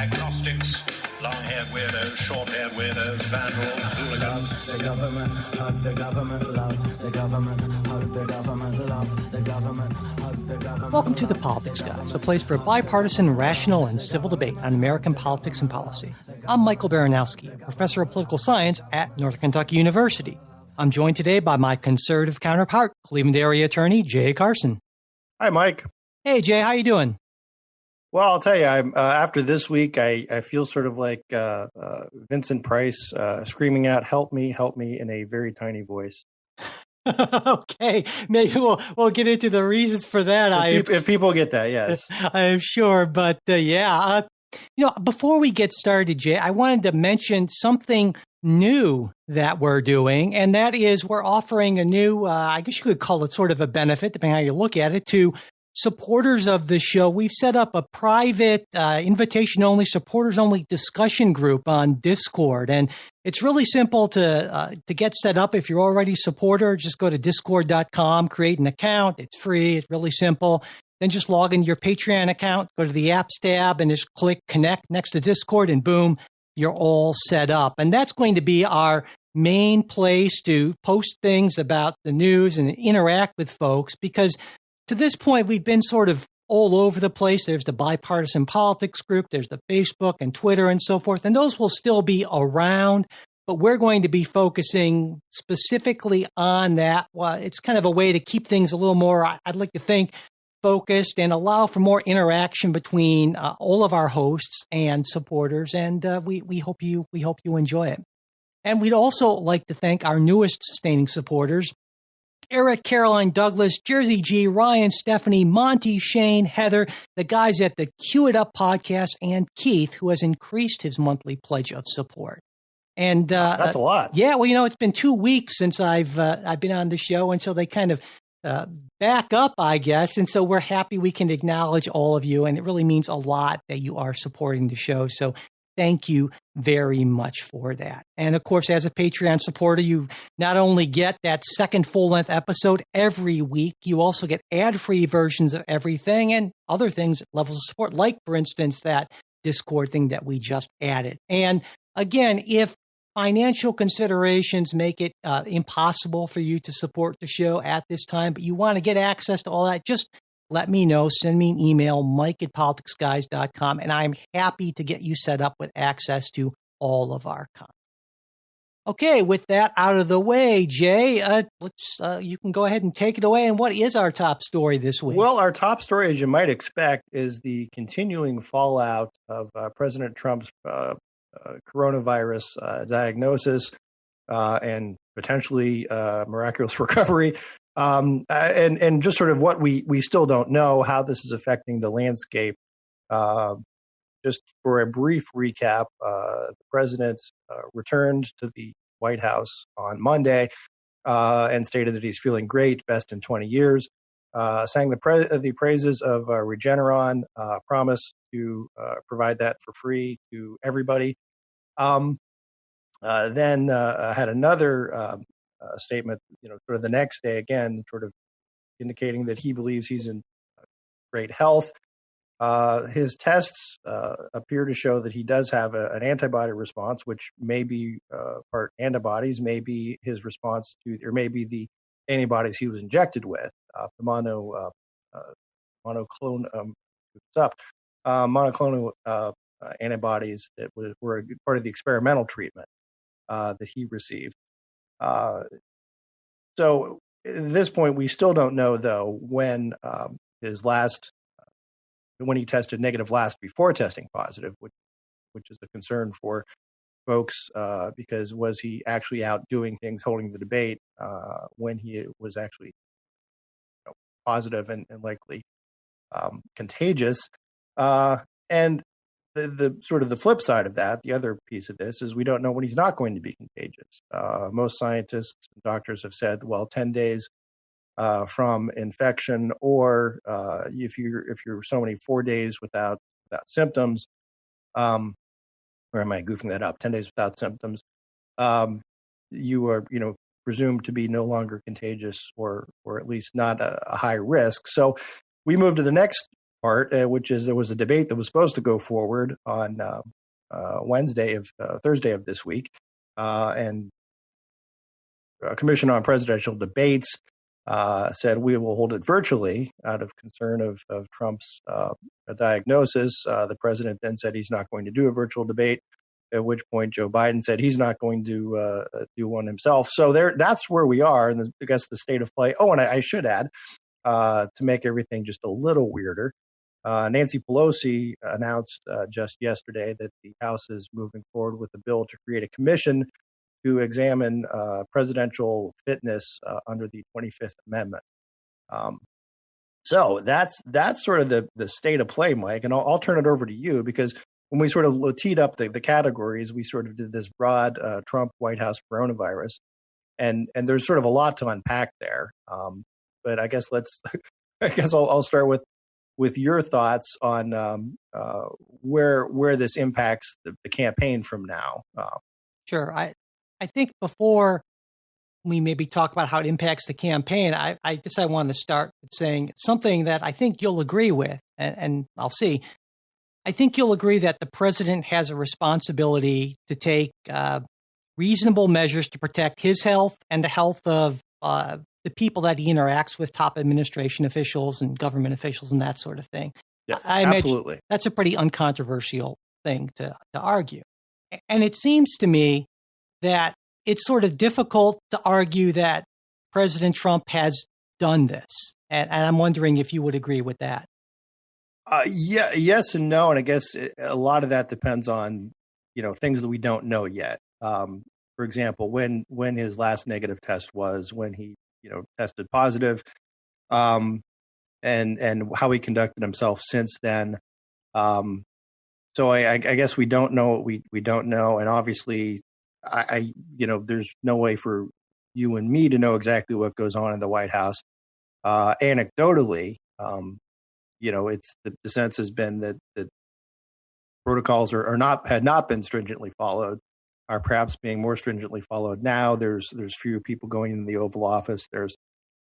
agnostics, long-haired weirdos, short-haired weirdos, vandals, hooligans. The government, hug the government, love the government, hug the government, love the government, hug the government. Welcome to The Politics Guys, a place for bipartisan, rational, and civil debate on American politics and policy. I'm Michael Baranowski, a professor of political science at Northern Kentucky University. I'm joined today by my conservative counterpart, Cleveland area attorney Jay Carson. Hi, Mike. Hey, Jay, how you doing? Well, I'll tell you, after this week, I feel sort of like Vincent Price screaming out, help me, in a very tiny voice. Okay, maybe we'll get into the reasons for that. If people get that, yes. I am sure, but before we get started, Jay, I wanted to mention something new that we're doing, and that is we're offering a new, I guess you could call it sort of a benefit, depending on how you look at it, to supporters of the show. We've set up a private, invitation-only, supporters-only discussion group on Discord, and it's really simple to get set up. If you're already a supporter, just go to discord.com, create an account. It's free. It's really simple. Then just log into your Patreon account, go to the apps tab, and just click connect next to Discord, and boom, you're all set up. And that's going to be our main place to post things about the news and interact with folks, because to this point, we've been sort of all over the place. There's the bipartisan politics group, there's the Facebook and Twitter and so forth, and those will still be around, but we're going to be focusing specifically on that. Well, it's kind of a way to keep things a little more, I'd like to think, focused and allow for more interaction between all of our hosts and supporters, and we hope you enjoy it. And we'd also like to thank our newest sustaining supporters: Eric, Caroline, Douglas, Jersey G, Ryan, Stephanie, Monty, Shane, Heather, the guys at the Cue It Up podcast, and Keith, who has increased his monthly pledge of support. And that's a lot. Yeah, well, it's been 2 weeks since I've been on the show, and so they kind of back up, I guess. And so we're happy we can acknowledge all of you, and it really means a lot that you are supporting the show. So thank you very much for that. And of course, as a Patreon supporter, you not only get that second full-length episode every week, you also get ad-free versions of everything and other things, levels of support, like, for instance, that Discord thing that we just added. And again, if financial considerations make it impossible for you to support the show at this time, but you want to get access to all that, just let me know. Send me an email, mike@politicsguys.com, and I'm happy to get you set up with access to all of our content. Okay, with that out of the way, Jay, you can go ahead and take it away. And what is our top story this week? Well, our top story, as you might expect, is the continuing fallout of President Trump's coronavirus diagnosis and potentially miraculous recovery. And just sort of what we still don't know, how this is affecting the landscape. Just for a brief recap, the president returned to the White House on Monday and stated that he's feeling great, best in 20 years, sang the praises of Regeneron, promised to provide that for free to everybody. Then had another statement, sort of the next day, again, sort of indicating that he believes he's in great health. His tests appear to show that he does have an antibody response, which may be part antibodies, may be his response to, or maybe the antibodies he was injected with, the monoclonal antibodies that were part of the experimental treatment that he received. So at this point, we still don't know, though, when when he tested negative last before testing positive, which is a concern for folks, because was he actually out doing things, holding the debate when he was actually positive and likely contagious? And the sort of the flip side of that, the other piece of this, is we don't know when he's not going to be contagious. Most scientists and doctors have said, well, 10 days from infection, or if you're so many 4 days without symptoms, or am I goofing that up? 10 days without symptoms, you are presumed to be no longer contagious, or at least not a high risk. So we move to the next part, which is there was a debate that was supposed to go forward on Thursday of this week, and Commission on Presidential Debates said we will hold it virtually out of concern of Trump's diagnosis. The president then said he's not going to do a virtual debate, at which point Joe Biden said he's not going to do one himself. So that's where we are, and I guess the state of play. Oh, and I should add, to make everything just a little weirder, Nancy Pelosi announced just yesterday that the House is moving forward with a bill to create a commission to examine presidential fitness under the 25th Amendment. So that's sort of the state of play, Mike. And I'll turn it over to you, because when we sort of teed up the categories, we sort of did this broad Trump White House coronavirus, and there's sort of a lot to unpack there. But I guess I'll start with your thoughts on where this impacts the campaign from now. Sure. I think before we maybe talk about how it impacts the campaign, I guess I want to start with saying something that I think you'll agree with, and I'll see. I think you'll agree that the president has a responsibility to take reasonable measures to protect his health and the health of the people that he interacts with, top administration officials and government officials and that sort of thing. Yeah, I imagine absolutely. that's a pretty uncontroversial thing to argue. And it seems to me that it's sort of difficult to argue that President Trump has done this. And I'm wondering if you would agree with that. Yes and no. And I guess a lot of that depends on, things that we don't know yet. For example, when his last negative test was, when he, tested positive, and how he conducted himself since then. So I guess we don't know what we don't know. And obviously, there's no way for you and me to know exactly what goes on in the White House. Anecdotally, it's the sense has been that protocols had not been stringently followed, are perhaps being more stringently followed now. There's fewer people going in the Oval Office. There's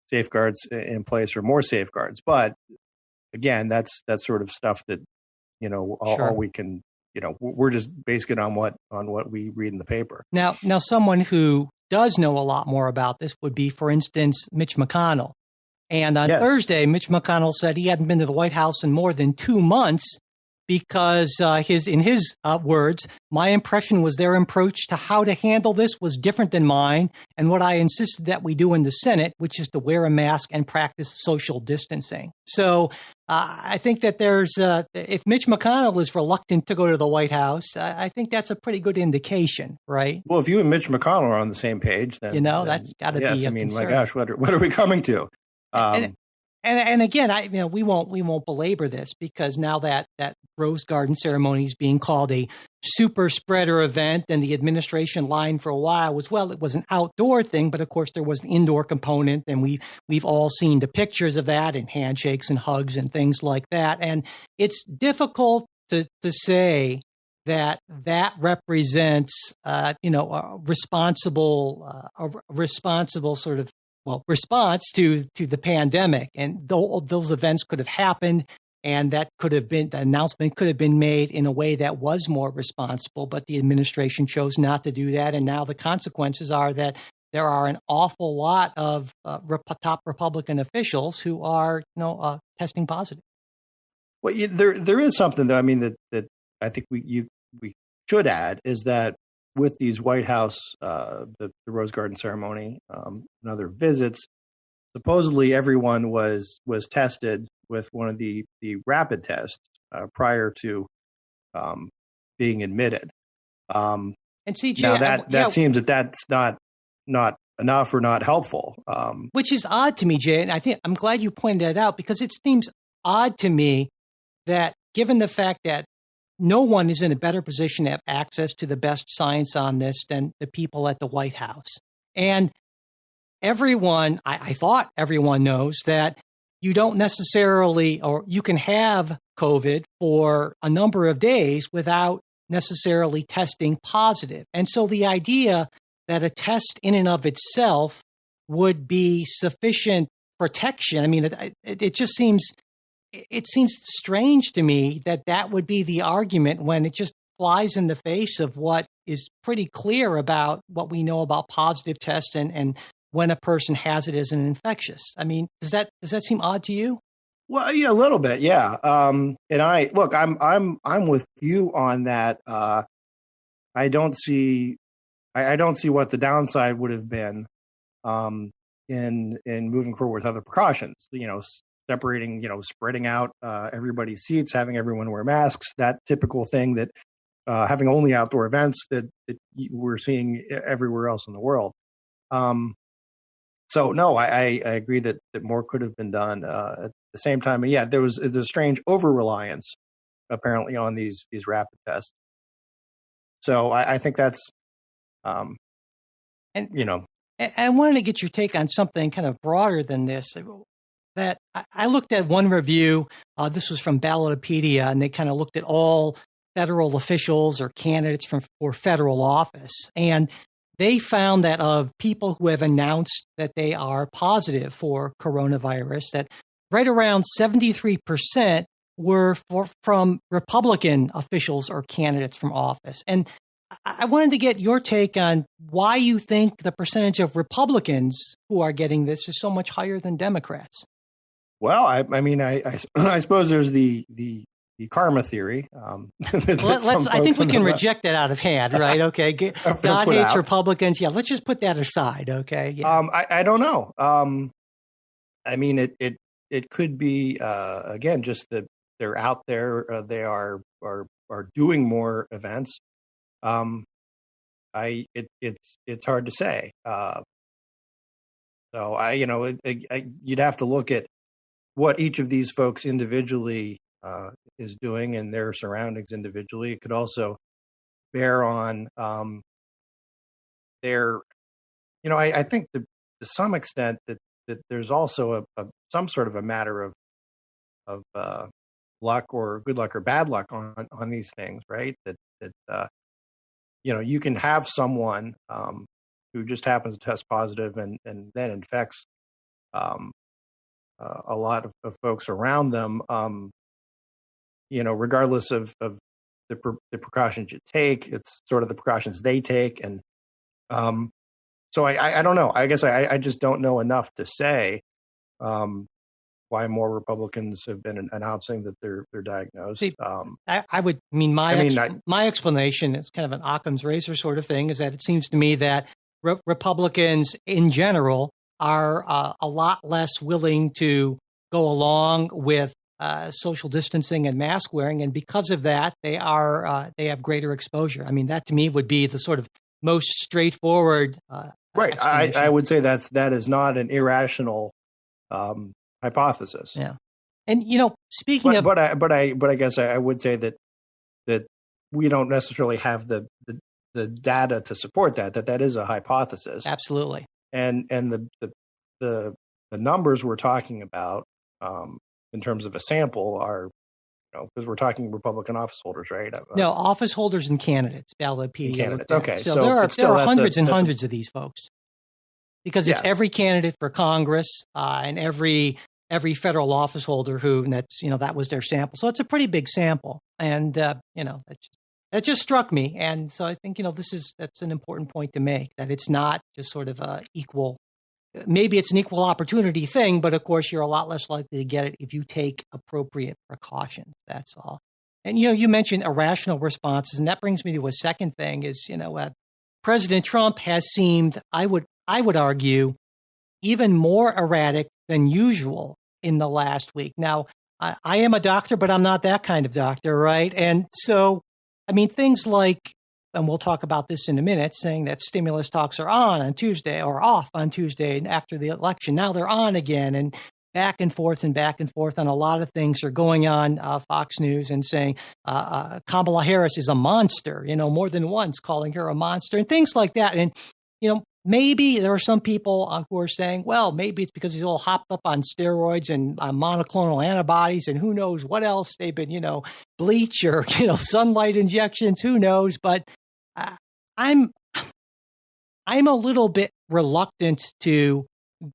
safeguards in place, or more safeguards. But again, that's sort of stuff that all we can. We're just basing it on what we read in the paper. Now, someone who does know a lot more about this would be, for instance, Mitch McConnell. And on Thursday, Mitch McConnell said he hadn't been to the White House in more than 2 months because in his words, my impression was their approach to how to handle this was different than mine, and what I insisted that we do in the Senate, which is to wear a mask and practice social distancing. So I think that if Mitch McConnell is reluctant to go to the White House, I think that's a pretty good indication, right? Well, if you and Mitch McConnell are on the same page, then that's got to be. Yes, I mean, concern. My gosh, what are we coming to? And again, we won't belabor this, because now that Rose Garden ceremony is being called a super spreader event, and the administration line for a while was, well, it was an outdoor thing, but of course there was an indoor component, and we've all seen the pictures of that, and handshakes and hugs and things like that. And it's difficult to say that represents a responsible sort of response to the pandemic. And those events could have happened, and the announcement could have been made in a way that was more responsible, but the administration chose not to do that. And now the consequences are that there are an awful lot of top Republican officials who are, testing positive. Well, there is something, though. I mean, that I think we should add is that with these White House, the Rose Garden ceremony, and other visits, supposedly everyone was tested with one of the rapid tests prior to being admitted. And CJ, now that seems that's not enough or not helpful. Which is odd to me, Jay. And I'm glad you pointed that out, because it seems odd to me that, given the fact that no one is in a better position to have access to the best science on this than the people at the White House. And everyone, I thought everyone knows that you don't necessarily, or you can have COVID for a number of days without necessarily testing positive. And so the idea that a test in and of itself would be sufficient protection, I mean, it just seems it seems strange to me that that would be the argument when it just flies in the face of what is pretty clear about what we know about positive tests and when a person has it as an infectious. I mean, does that seem odd to you? Well, yeah, a little bit, yeah. And I'm with you on that. I don't see what the downside would have been in moving forward with other precautions. Separating, spreading out everybody's seats, having everyone wear masks, that typical thing that having only outdoor events that we're seeing everywhere else in the world. So no, I agree that more could have been done. At the same time, yeah, there's a strange over reliance apparently on these rapid tests. So I think that's, And I wanted to get your take on something kind of broader than this. That I looked at one review. This was from Ballotopedia, and they kind of looked at all federal officials or candidates for federal office, and they found that of people who have announced that they are positive for coronavirus, that right around 73% were from Republican officials or candidates from office. And I wanted to get your take on why you think the percentage of Republicans who are getting this is so much higher than Democrats. Well, I mean, I suppose there's the karma theory. I think we can reject that out of hand, right? Okay, God hates Republicans. Yeah, let's just put that aside. Okay. Yeah. I don't know. I mean, it could be again just that they're out there. They are doing more events. It's hard to say. So you'd have to look at what each of these folks individually is doing and their surroundings individually. It could also bear on their, I think to some extent that there's also some sort of a matter of luck or good luck or bad luck on these things, right? That you can have someone who just happens to test positive and then infects a lot of folks around them, regardless of the precautions you take. It's sort of the precautions they take. And so I don't know. I guess I just don't know enough to say why more Republicans have been announcing that they're diagnosed. See, my explanation is kind of an Occam's razor sort of thing, is that it seems to me that Republicans in general are a lot less willing to go along with social distancing and mask wearing, and because of that, they have greater exposure. I mean, that to me would be the sort of most straightforward. Right. I would say that is not an irrational hypothesis. Yeah. And speaking of, but I guess I would say that we don't necessarily have the data to support that is a hypothesis. Absolutely. And the numbers we're talking about in terms of a sample are, because we're talking Republican office holders, right? No, office holders and candidates. Ballotopedia. Candidates. Okay. So there are hundreds and hundreds of these folks, because it's every candidate for Congress and every federal office holder that was their sample. So it's a pretty big sample, and that just struck me. And so I think that's an important point to make, that it's not just sort of equal. Maybe it's an equal opportunity thing, but of course you're a lot less likely to get it if you take appropriate precautions. That's all. And you mentioned irrational responses, and that brings me to a second thing: is President Trump has seemed, I would argue, even more erratic than usual in the last week. Now, I am a doctor, but I'm not that kind of doctor, right? And so, I mean, things like, and we'll talk about this in a minute, saying that stimulus talks are on Tuesday or off on Tuesday and after the election. Now they're on again, and back and forth on a lot of things are going on. Fox News and saying Kamala Harris is a monster, more than once calling her a monster and things like that. And, maybe there are some people who are saying, well, maybe it's because he's all hopped up on steroids and monoclonal antibodies and who knows what else they've been, bleach or, sunlight injections, who knows. But I'm a little bit reluctant to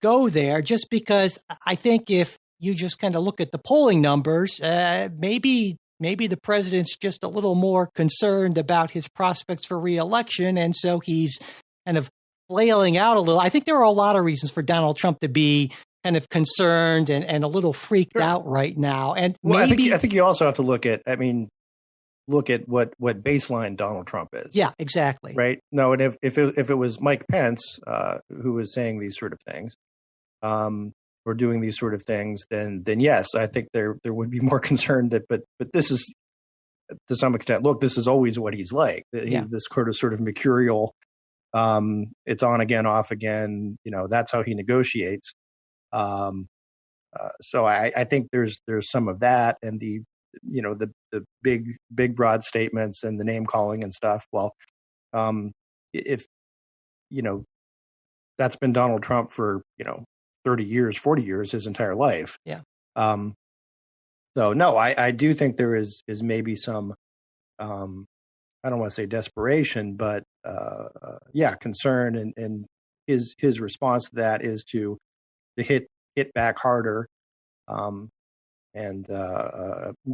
go there, just because I think if you just kind of look at the polling numbers, maybe the president's just a little more concerned about his prospects for reelection. And so he's kind of flailing out a little. I think there are a lot of reasons for Donald Trump to be kind of concerned and a little freaked out right now. And well, maybe I think you also have to look at what baseline Donald Trump is. Yeah, exactly. Right. No, and if it was Mike Pence who was saying these sort of things, or doing these sort of things, then yes, I think there would be more concern that. But this is, to some extent, look, this is always what he's like. This sort of mercurial. It's on again, off again. That's how he negotiates. So I think there's some of that, and the big broad statements and the name calling and stuff. Well, if that's been Donald Trump for 30 years, 40 years, his entire life. Yeah. So no, I do think there is maybe some, I don't want to say desperation, but concern, and his response to that is to hit back harder, and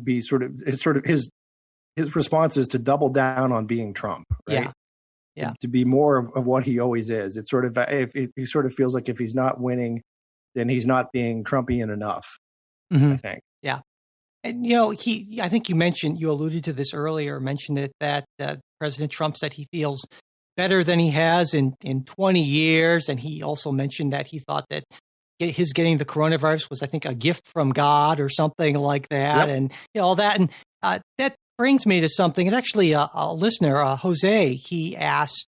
be sort of his response is to double down on being Trump, right? Yeah. To be more of what he always is. It's sort of, if he sort of feels like if he's not winning, then he's not being Trumpian enough. I think. Yeah. And, I think you alluded to this earlier, mentioned it, that President Trump said he feels better than he has in 20 years. And he also mentioned that he thought that his getting the coronavirus was, I think, a gift from God or something like that. Yep. And all that. And that brings me to something. It's actually a listener, Jose. He asked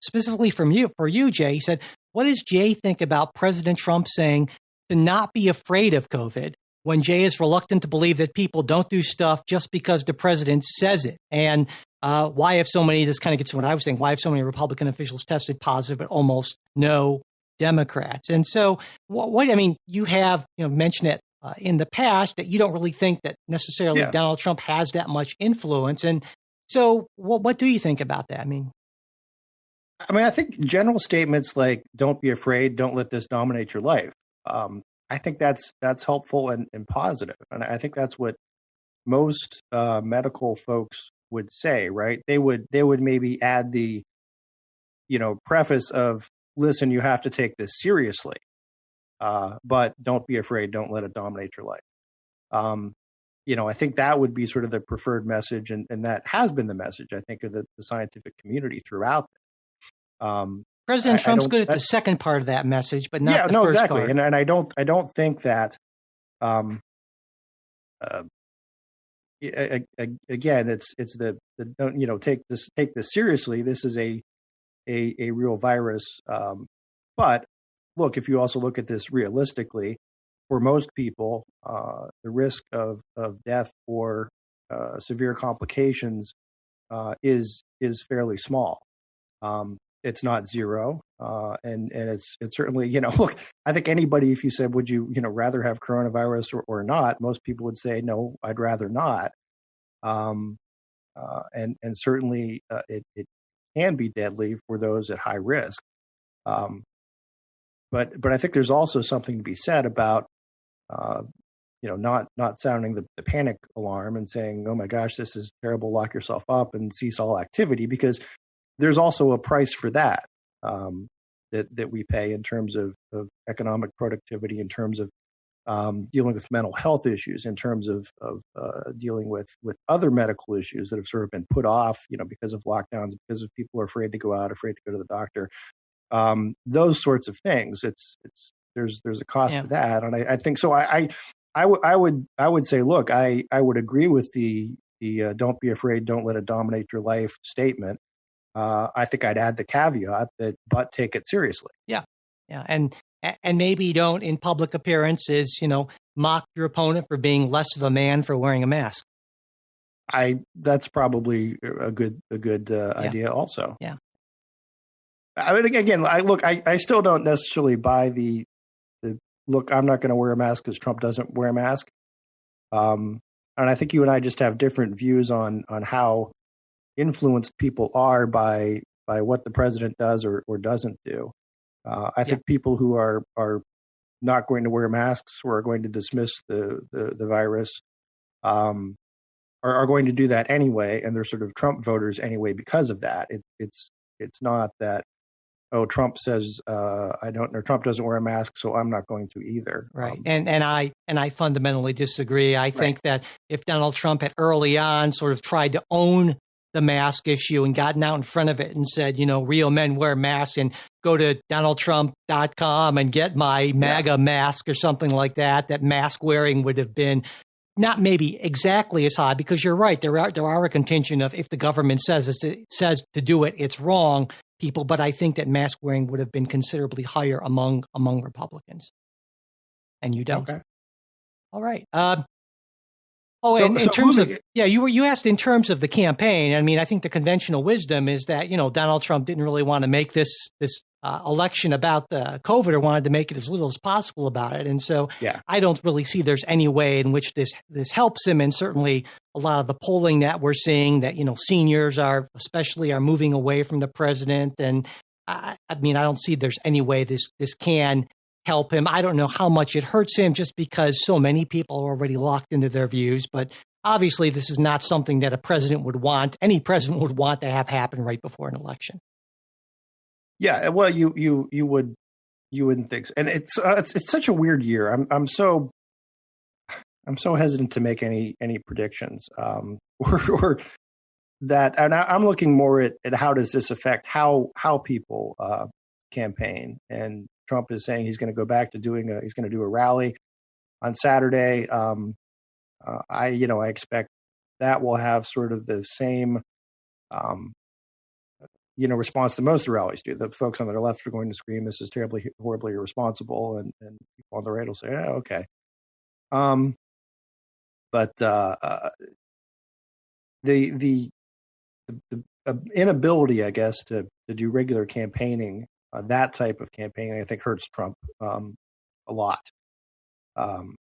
specifically for you, Jay. He said, "What does Jay think about President Trump saying to not be afraid of COVID when Jay is reluctant to believe that people don't do stuff just because the president says it? And why have so many?" This kind of gets to what I was saying. Why have so many Republican officials tested positive, but almost no Democrats? And so, you have mentioned it in the past that you don't really think that necessarily Donald Trump has that much influence. And so, what do you think about that? I think general statements like "Don't be afraid," "Don't let this dominate your life." I think that's helpful and positive, and I think that's what most medical folks would say. Right? They would maybe add the preface of, "Listen, you have to take this seriously, but don't be afraid. Don't let it dominate your life." I think that would be sort of the preferred message, and that has been the message, I think, of the scientific community throughout. President Trump's good at the second part of that message, but not the first exactly. part. And I don't think that. Again, it's the don't take this seriously. This is a real virus. But look, if you also look at this realistically, for most people, the risk of death or severe complications is fairly small. It's not zero, and it's certainly look. I think anybody, if you said, would you rather have coronavirus or not, most people would say no, I'd rather not. And certainly it can be deadly for those at high risk. But I think there's also something to be said about not sounding the panic alarm and saying, oh my gosh, this is terrible, lock yourself up and cease all activity, because there's also a price for that that we pay in terms of economic productivity, in terms of dealing with mental health issues, in terms of dealing with other medical issues that have sort of been put off, because of lockdowns, because of people are afraid to go out, afraid to go to the doctor. Those sorts of things. There's a cost to that, and I think so. I would say, look, I would agree with the "Don't be afraid, don't let it dominate your life" statement. I think I'd add the caveat that, but take it seriously. Yeah. And maybe don't, in public appearances, mock your opponent for being less of a man for wearing a mask. That's probably a good idea also. Yeah. Again, I still don't necessarily buy the look, I'm not going to wear a mask because Trump doesn't wear a mask. And I think you and I just have different views on how influenced people are by what the president does or doesn't do. I think people who are not going to wear masks or are going to dismiss the virus are going to do that anyway, and they're sort of Trump voters anyway because of that. It's not that, oh, Trump says I don't, or Trump doesn't wear a mask, so I'm not going to either. Right. And I fundamentally disagree. I think that if Donald Trump had early on sort of tried to own the mask issue and gotten out in front of it and said, real men wear masks, and go to donaldtrump.com and get my MAGA mask or something like that, that mask wearing would have been not maybe exactly as high, because you're right. There are a contingent of, if the government says to do it, it's wrong people. But I think that mask wearing would have been considerably higher among Republicans. And you don't. Okay. All right. In terms of, you asked in terms of the campaign. I mean, I think the conventional wisdom is that, Donald Trump didn't really want to make this election about the COVID, or wanted to make it as little as possible about it. And so I don't really see there's any way in which this helps him. And certainly a lot of the polling that we're seeing that, seniors are moving away from the president. And I don't see there's any way this can help him. I don't know how much it hurts him, just because so many people are already locked into their views. But obviously, this is not something that any president would want to have happen right before an election. Yeah, well, you wouldn't think so. And it's such a weird year. I'm so hesitant to make any predictions or that. And I'm looking more at how does this affect how people campaign. And Trump is saying he's going to go back to he's going to do a rally on Saturday. I expect that will have sort of the same, response that most of the rallies do. The folks on the left are going to scream, "This is terribly, horribly irresponsible," and people on the right will say, "Yeah, okay." But the inability, I guess, to do regular campaigning, that type of campaigning, I think hurts Trump a lot. And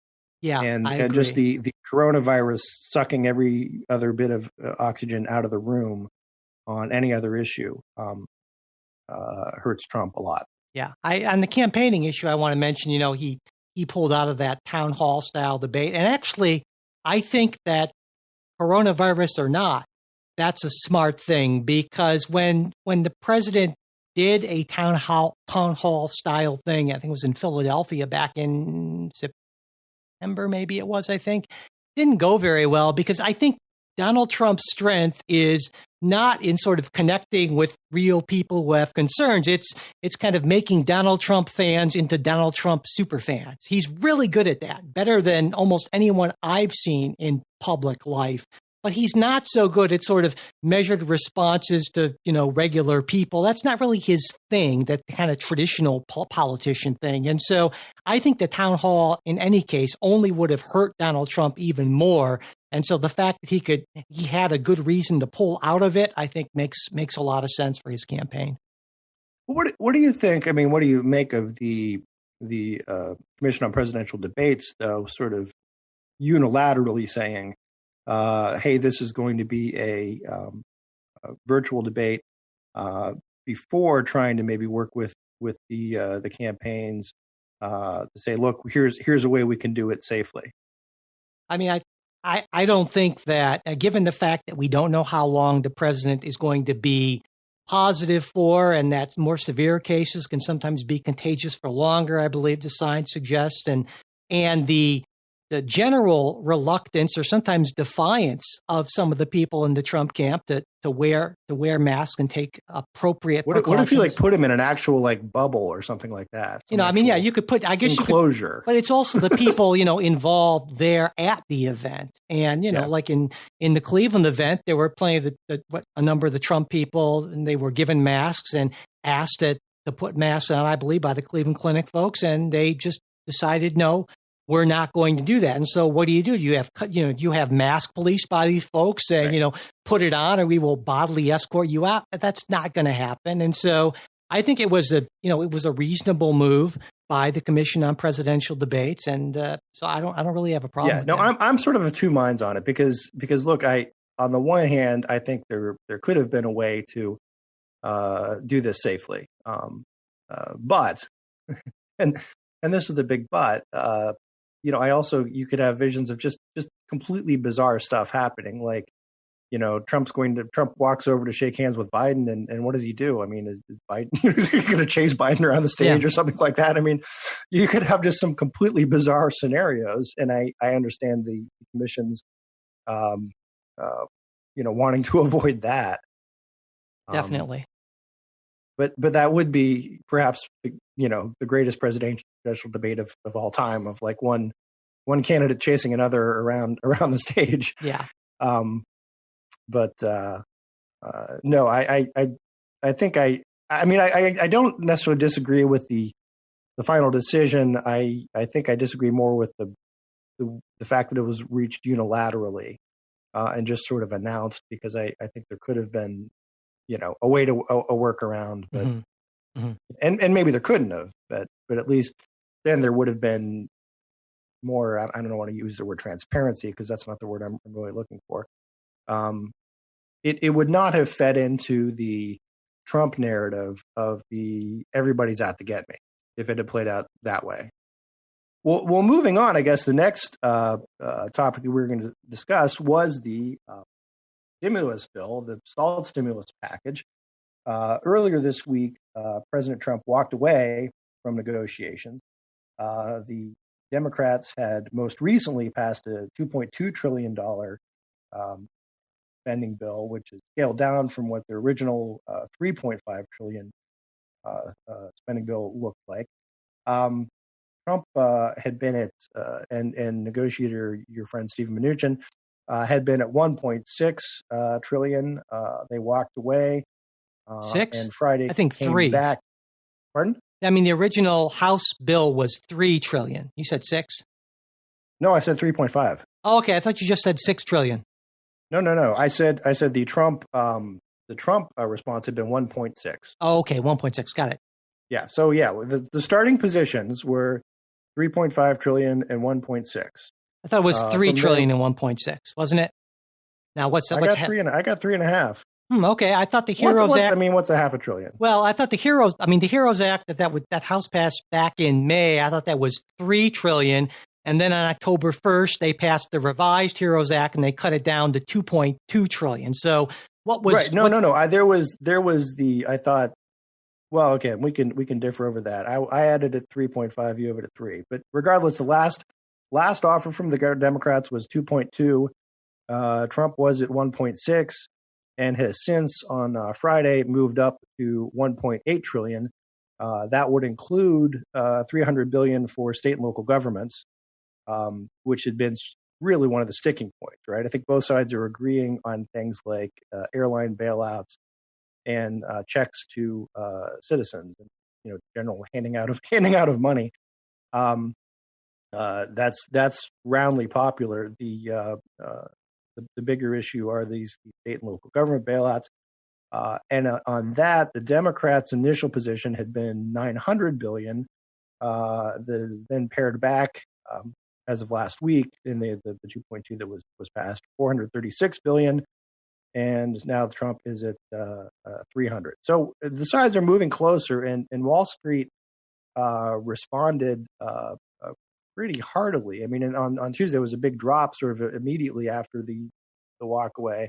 just the coronavirus sucking every other bit of oxygen out of the room on any other issue hurts Trump a lot. Yeah. On the campaigning issue, I want to mention, he pulled out of that town hall style debate. And actually, I think that coronavirus or not, that's a smart thing, because when the president did a town hall style thing, I think it was in Philadelphia back in September, maybe it was, I think, didn't go very well, because I think Donald Trump's strength is not in sort of connecting with real people who have concerns. It's kind of making Donald Trump fans into Donald Trump super fans. He's really good at that, better than almost anyone I've seen in public life. But he's not so good at sort of measured responses to, regular people. That's not really his thing, that kind of traditional politician thing. And so I think the town hall, in any case, only would have hurt Donald Trump even more. And so the fact that he had a good reason to pull out of it, I think makes a lot of sense for his campaign. What do you think? I mean, what do you make of the Commission on Presidential Debates, though, sort of unilaterally saying, hey, this is going to be a virtual debate, before trying to maybe work with the campaigns to say, look, here's a way we can do it safely? I mean, I don't think that, given the fact that we don't know how long the president is going to be positive for, and that more severe cases can sometimes be contagious for longer, I believe the science suggests, and the general reluctance or sometimes defiance of some of the people in the Trump camp to wear masks and take appropriate precautions. What if you put him in an actual bubble or something like that? You could put, I guess, enclosure. But it's also the people involved there at the event, and like in the Cleveland event, there were plenty of a number of the Trump people, and they were given masks and asked to put masks on, I believe, by the Cleveland Clinic folks, and they just decided no. We're not going to do that. And so what do? You have mask police by these folks saying, put it on or we will bodily escort you out. That's not going to happen. And so I think it was a reasonable move by the Commission on Presidential Debates. And so I don't really have a problem with that. I'm sort of of two minds on it because look, on the one hand, I think there could have been a way to do this safely. But and and this is the big but. You could have visions of just completely bizarre stuff happening, like Trump walks over to shake hands with Biden, and what does he do? I mean, is Biden is he going to chase Biden around the stage or something like that? I mean, you could have just some completely bizarre scenarios, and I understand the commission's, wanting to avoid that. Definitely. But that would be perhaps the greatest presidential debate of all time, of like one candidate chasing another around the stage. Yeah. But no, I think I don't necessarily disagree with the final decision. I think I disagree more with the fact that it was reached unilaterally and just sort of announced, because I think there could have been a way to a workaround, but and maybe there couldn't have, but at least then there would have been more. I don't want to use the word transparency, because that's not the word I'm really looking for. It would not have fed into the Trump narrative of the everybody's out to get me if it had played out that way. Well, moving on, I guess the next topic that we were going to discuss was the stimulus bill, the stalled stimulus package. Earlier this week, President Trump walked away from negotiations. The Democrats had most recently passed a $2.2 trillion spending bill, which is scaled down from what the original $3.5 trillion spending bill looked like. Trump had been at, and negotiator, your friend Stephen Mnuchin, had been at 1.6 trillion. They walked away. Six? And Friday, I think came 3. Back. Pardon? I mean, the original House bill was 3 trillion. You said 6? No, I said 3.5. Oh, okay. I thought you just said 6 trillion. No. I said the Trump response had been 1.6. Oh, okay. 1.6. Got it. Yeah. So yeah, the starting positions were 3.5 trillion and 1.6. I thought it was 3 trillion and 1.6, wasn't it? Now what's I got 3.5. Okay. I thought the HEROES Act. What's a half a trillion? Well, I thought the HEROES Act that House passed back in May, I thought that was 3 trillion. And then on October 1st, they passed the revised HEROES Act and they cut it down to 2.2 trillion. So what was right? No. There was the, I thought, well, okay, we can differ over that. I added at 3.5, you have it at 3. But regardless, the last offer from the Democrats was 2.2. Trump was at 1.6 and has since on Friday moved up to 1.8 trillion. That would include $300 billion for state and local governments, which had been really one of the sticking points, right? I think both sides are agreeing on things like airline bailouts and checks to citizens, and general handing out of money. That's roundly popular. The bigger issue are these state and local government bailouts. And on that, the Democrats' initial position had been $900 billion. Then pared back as of last week in the 2.2 that was passed, $436 billion. And now Trump is at 300. So the sides are moving closer, and Wall Street responded pretty heartily. I mean, on Tuesday was a big drop sort of immediately after the walkaway,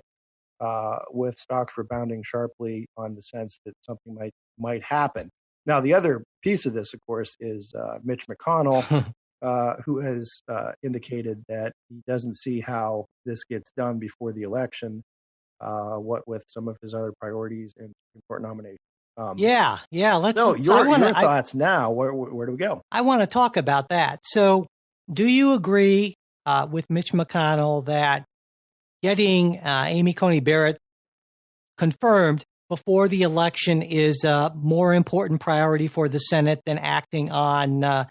with stocks rebounding sharply on the sense that something might happen. Now, the other piece of this, of course, is Mitch McConnell, who has indicated that he doesn't see how this gets done before the election, what with some of his other priorities and Supreme Court nomination. Yeah. Your thoughts now. Where do we go? I want to talk about that. So, do you agree with Mitch McConnell that getting Amy Coney Barrett confirmed before the election is a more important priority for the Senate than acting on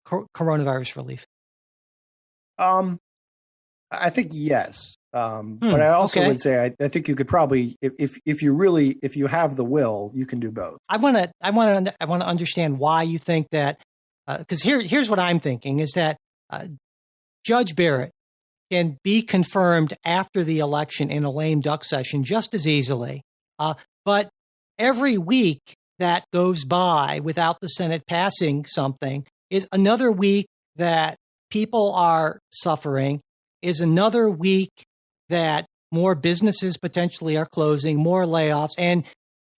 coronavirus relief? I think yes. But I also would say I think you could probably, if you have the will, you can do both. I want to understand why you think that, because here's what I'm thinking is that Judge Barrett can be confirmed after the election in a lame duck session just as easily, but every week that goes by without the Senate passing something is another week that people are suffering, is another week that more businesses potentially are closing, more layoffs, and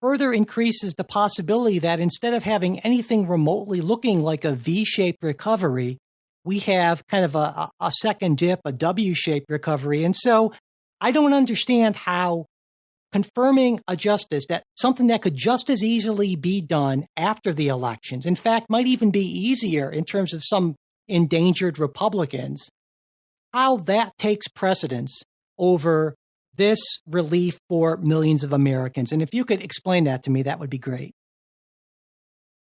further increases the possibility that instead of having anything remotely looking like a V-shaped recovery, we have kind of a second dip, a W-shaped recovery. And so I don't understand how confirming a justice, that something that could just as easily be done after the elections, in fact, might even be easier in terms of some endangered Republicans, how that takes precedence over this relief for millions of Americans. And if you could explain that to me, that would be great.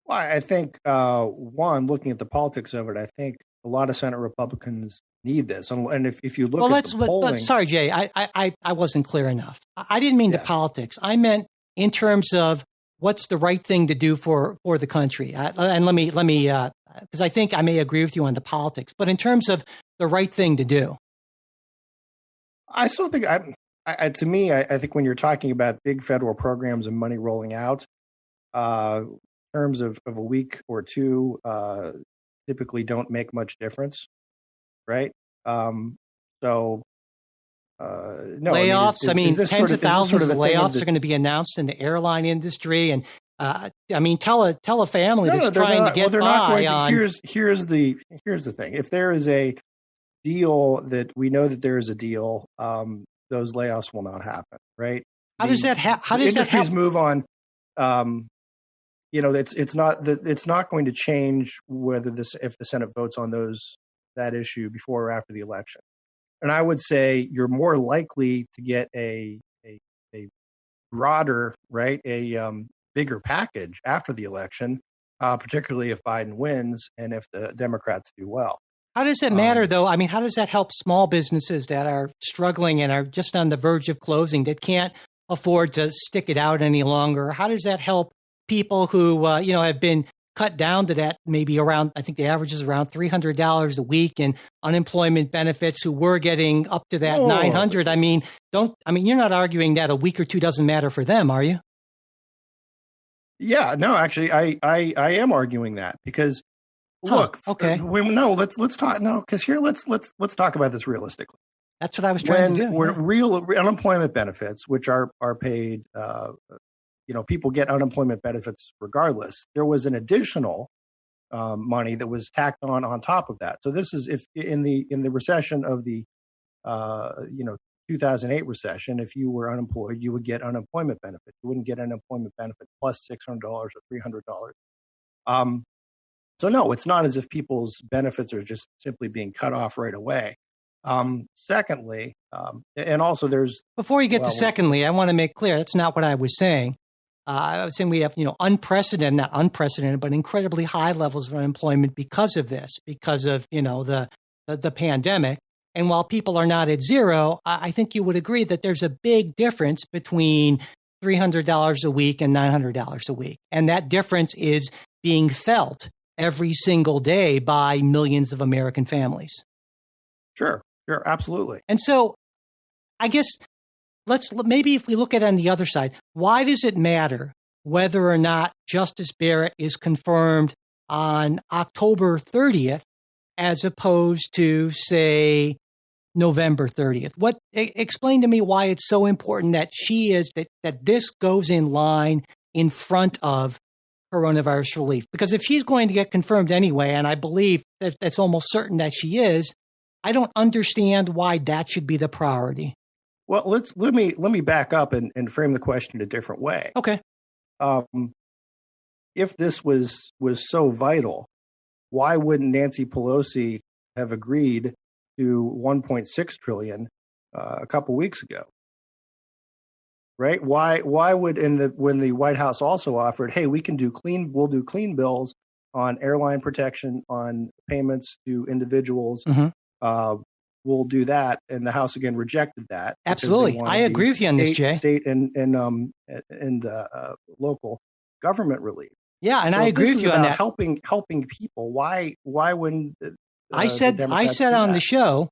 Well, I think, one, looking at the politics of it, I think a lot of Senate Republicans need this. And if you look at the polling... Sorry, Jay, I wasn't clear enough. I didn't mean the politics. I meant in terms of what's the right thing to do for the country. And let me, because I think I may agree with you on the politics, but in terms of the right thing to do. I still think, to me, I think when you're talking about big federal programs and money rolling out, terms of a week or two typically don't make much difference, right? No layoffs. Tens of thousands of layoffs are going to be announced in the airline industry, and tell a family that's trying to get by on. Here's the thing: if there is a deal that we know that there is a deal, those layoffs will not happen, right? How does that help? Move on. It's not going to change if the Senate votes on that issue before or after the election. And I would say you're more likely to get a broader, right, a bigger package after the election, particularly if Biden wins and if the Democrats do well. How does it matter, though? How does that help small businesses that are struggling and are just on the verge of closing, that can't afford to stick it out any longer? How does that help people who, have been cut down to that, maybe around, I think the average is around $300 a week in unemployment benefits, who were getting up to that $900? You're not arguing that a week or two doesn't matter for them, are you? Yeah, no, actually, I am arguing that because look, okay, let's talk. No, because here, let's talk about this realistically. That's what I was trying to do. Real unemployment benefits, which are paid, people get unemployment benefits regardless. There was an additional money that was tacked on top of that. So this is if in the recession of the 2008 recession, if you were unemployed, you would get unemployment benefit. You wouldn't get unemployment benefit plus $600 or $300. So no, it's not as if people's benefits are just simply being cut off right away. Secondly, and also there's... Before you get to secondly, I want to make clear, that's not what I was saying. I was saying we have, not unprecedented, but incredibly high levels of unemployment because of this, because of, the pandemic. And while people are not at zero, I think you would agree that there's a big difference between $300 a week and $900 a week. And that difference is being felt every single day by millions of American families. Sure, absolutely. And so I guess maybe if we look at it on the other side, why does it matter whether or not Justice Barrett is confirmed on October 30th as opposed to, say, November 30th? Explain to me why it's so important that that this goes in line in front of coronavirus relief. Because if she's going to get confirmed anyway, and I believe that it's almost certain that she is, I don't understand why that should be the priority. Well, let me back up and frame the question a different way. Okay. If this was so vital, why wouldn't Nancy Pelosi have agreed to $1.6 trillion a couple weeks ago? Right? Why would when the White House also offered, hey, we'll do clean bills on airline protection, on payments to individuals. Mm-hmm. We'll do that, and the House again rejected that. Absolutely, I agree with you on this, Jay. State and local government relief. Yeah, and I agree with you on that. Helping people. Why wouldn't I said on the show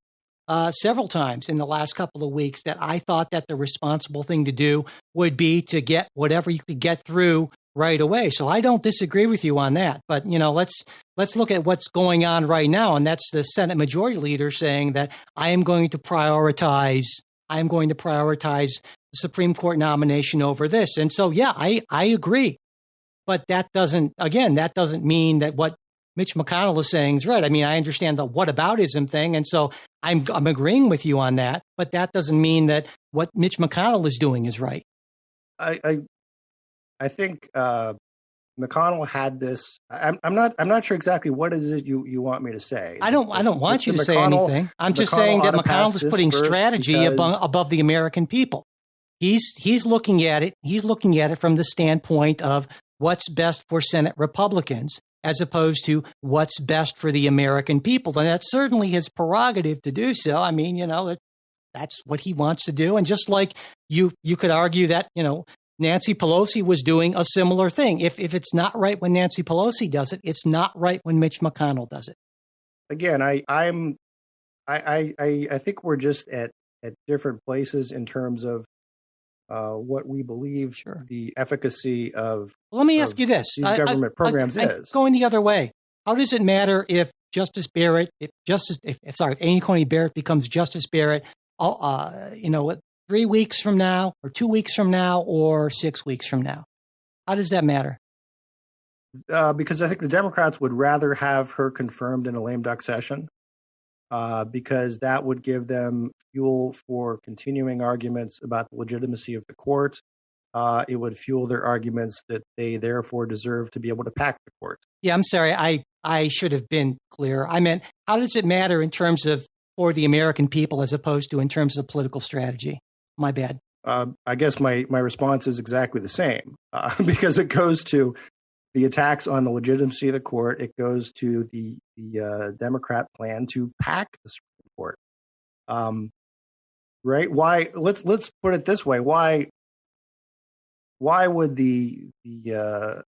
several times in the last couple of weeks that I thought that the responsible thing to do would be to get whatever you could get through right away. So I don't disagree with you on that. But, let's look at what's going on right now. And that's the Senate Majority Leader saying that I am going to prioritize the Supreme Court nomination over this. And so, yeah, I agree. But that doesn't mean that what Mitch McConnell is saying is right. I mean, I understand the whataboutism thing. And so I'm agreeing with you on that. But that doesn't mean that what Mitch McConnell is doing is right. I think McConnell had this. I'm not sure exactly what is it you want me to say. I don't want you to say anything. I'm just saying that McConnell is putting strategy above the American people. He's looking at it. He's looking at it from the standpoint of what's best for Senate Republicans, as opposed to what's best for the American people. And that's certainly his prerogative to do so. I mean, that's what he wants to do. And just like you could argue that, Nancy Pelosi was doing a similar thing. If it's not right when Nancy Pelosi does it, it's not right when Mitch McConnell does it. Again, I think we're just at different places in terms of what we believe the efficacy of. Well, let me ask you this: these government programs is going the other way. How does it matter if Justice Barrett, if Amy Coney Barrett becomes Justice Barrett? 3 weeks from now, or 2 weeks from now, or 6 weeks from now? How does that matter? Because I think the Democrats would rather have her confirmed in a lame duck session, because that would give them fuel for continuing arguments about the legitimacy of the court. It would fuel their arguments that they therefore deserve to be able to pack the court. Yeah, I'm sorry. I should have been clear. I meant, how does it matter in terms of for the American people as opposed to in terms of political strategy? My bad. I guess my response is exactly the same, because it goes to the attacks on the legitimacy of the court. It goes to the Democrat plan to pack the Supreme Court. Right? Why? Let's put it this way. Why would the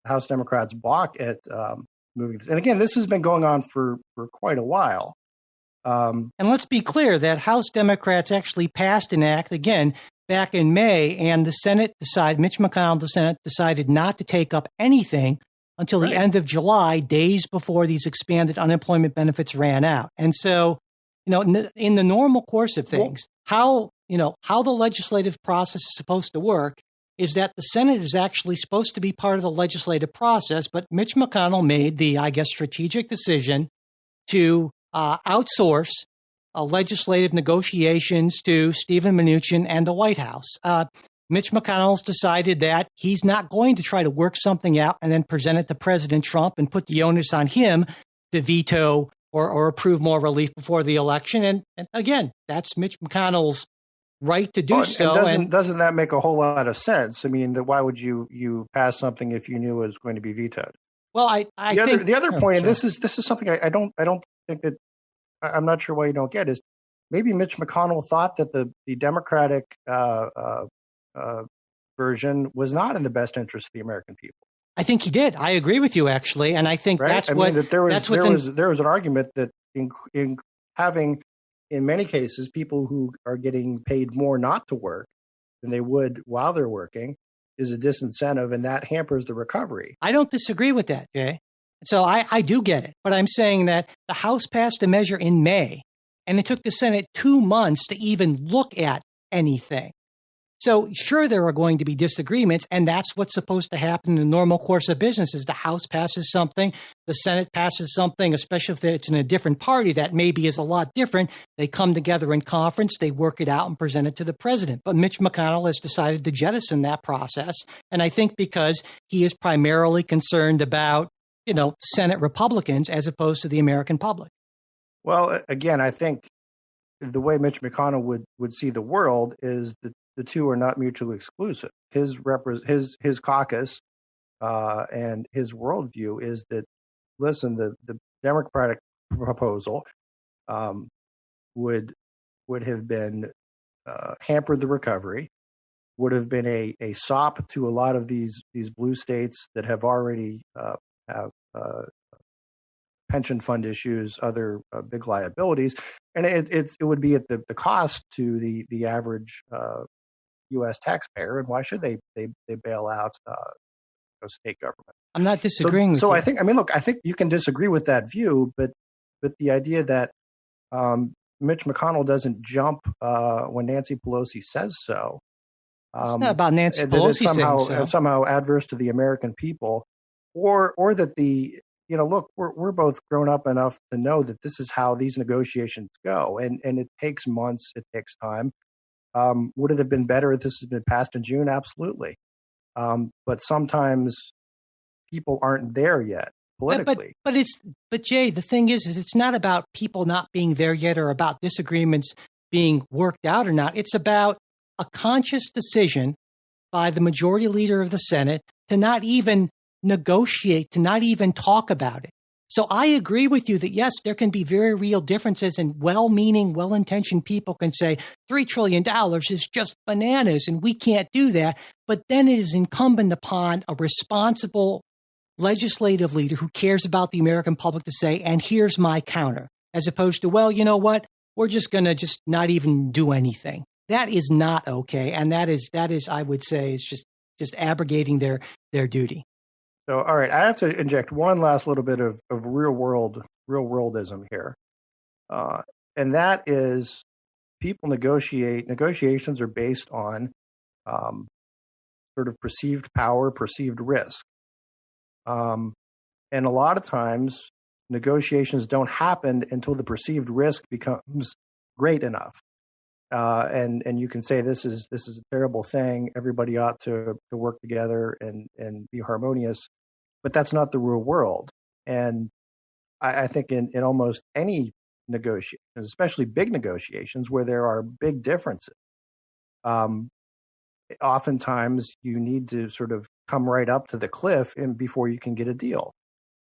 House Democrats balk at moving this? And again, this has been going on for quite a while. And let's be clear that House Democrats actually passed an act, again, back in May, and Mitch McConnell, the Senate, decided not to take up anything until the end of July, days before these expanded unemployment benefits ran out. And so, in the normal course of things, how the legislative process is supposed to work is that the Senate is actually supposed to be part of the legislative process, but Mitch McConnell made the, strategic decision to outsource legislative negotiations to Steven Mnuchin and the White House. Mitch McConnell's decided that he's not going to try to work something out and then present it to President Trump and put the onus on him to veto or approve more relief before the election. And again, that's Mitch McConnell's right to do so. And doesn't that make a whole lot of sense? I mean, why would you pass something if you knew it was going to be vetoed? Well, I think the other point, and this is something I don't think that I'm not sure why you don't get, is maybe Mitch McConnell thought that the Democratic version was not in the best interest of the American people. I think he did. I agree with you, actually, and I think there was an argument that in having, in many cases, people who are getting paid more not to work than they would while they're working is a disincentive, and that hampers the recovery. I don't disagree with that, Jay. So I do get it, but I'm saying that the House passed a measure in May, and it took the Senate 2 months to even look at anything. So sure, there are going to be disagreements, and that's what's supposed to happen in the normal course of business. Is the House passes something, the Senate passes something, especially if it's in a different party that maybe is a lot different. They come together in conference, they work it out and present it to the president. But Mitch McConnell has decided to jettison that process, and I think because he is primarily concerned about Senate Republicans as opposed to the American public. Well, again, I think the way Mitch McConnell would see the world is that the two are not mutually exclusive. His caucus and his worldview is that, listen, the Democratic proposal would have been hampered the recovery, would have been a sop to a lot of these blue states that have already have pension fund issues, other big liabilities, and it would be at the cost to the average U.S. taxpayer. And why should they bail out state government. I'm not disagreeing So with I you. think, I think you can disagree with that view, but the idea that Mitch McConnell doesn't jump when Nancy Pelosi says so, It's not about Nancy that is Pelosi saying so. somehow adverse to the American people, or that look, we're both grown up enough to know that this is how these negotiations go, and it takes months, it takes time. Would it have been better if this had been passed in June? Absolutely. But sometimes people aren't there yet politically. But Jay, the thing is it's not about people not being there yet or about disagreements being worked out or not. It's about a conscious decision by the majority leader of the Senate to not even negotiate, to not even talk about it. So I agree with you that, yes, there can be very real differences, and well-meaning, well-intentioned people can say $3 trillion is just bananas and we can't do that. But then it is incumbent upon a responsible legislative leader who cares about the American public to say, and here's my counter, as opposed to, well, you know what, we're just going to just not even do anything. That is not okay. And that is, I would say, is just abrogating their duty. So, all right, I have to inject one last little bit of real worldism here. And that is people negotiations are based on sort of perceived power, perceived risk. And a lot of times negotiations don't happen until the perceived risk becomes great enough. And you can say this is a terrible thing. Everybody ought to work together and be harmonious, but that's not the real world. And I think in almost any negotiations, especially big negotiations where there are big differences, oftentimes you need to sort of come right up to the cliff and before you can get a deal,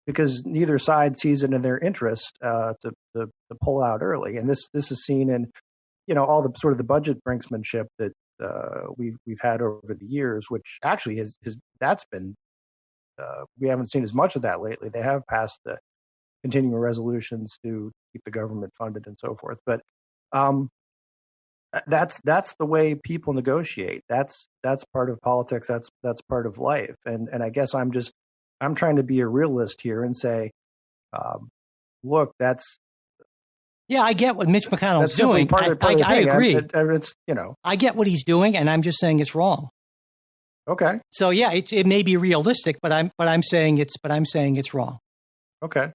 because neither side sees it in their interest to pull out early. And this is seen in all the sort of the budget brinksmanship that we've had over the years, which actually that's been we haven't seen as much of that lately. They have passed the continuing resolutions to keep the government funded and so forth, but that's the way people negotiate. That's part of politics. That's part of life. And I guess I'm trying to be a realist here and say, look, yeah, I get what Mitch McConnell's doing. I agree. It's I get what he's doing, and I'm just saying it's wrong. Okay. So yeah, it may be realistic, but I'm saying it's wrong. Okay.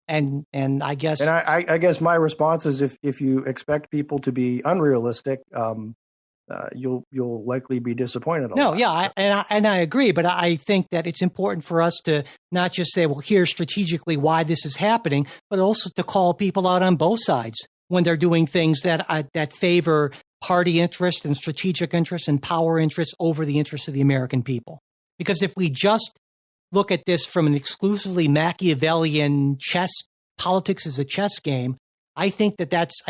And I guess I guess my response is if you expect people to be unrealistic, you'll likely be disappointed. I agree, but I think that it's important for us to not just say, well, here's strategically why this is happening, but also to call people out on both sides when they're doing things that favor party interest and strategic interest and power interests over the interests of the American people. Because if we just look at this from an exclusively Machiavellian politics is a chess game, I think that's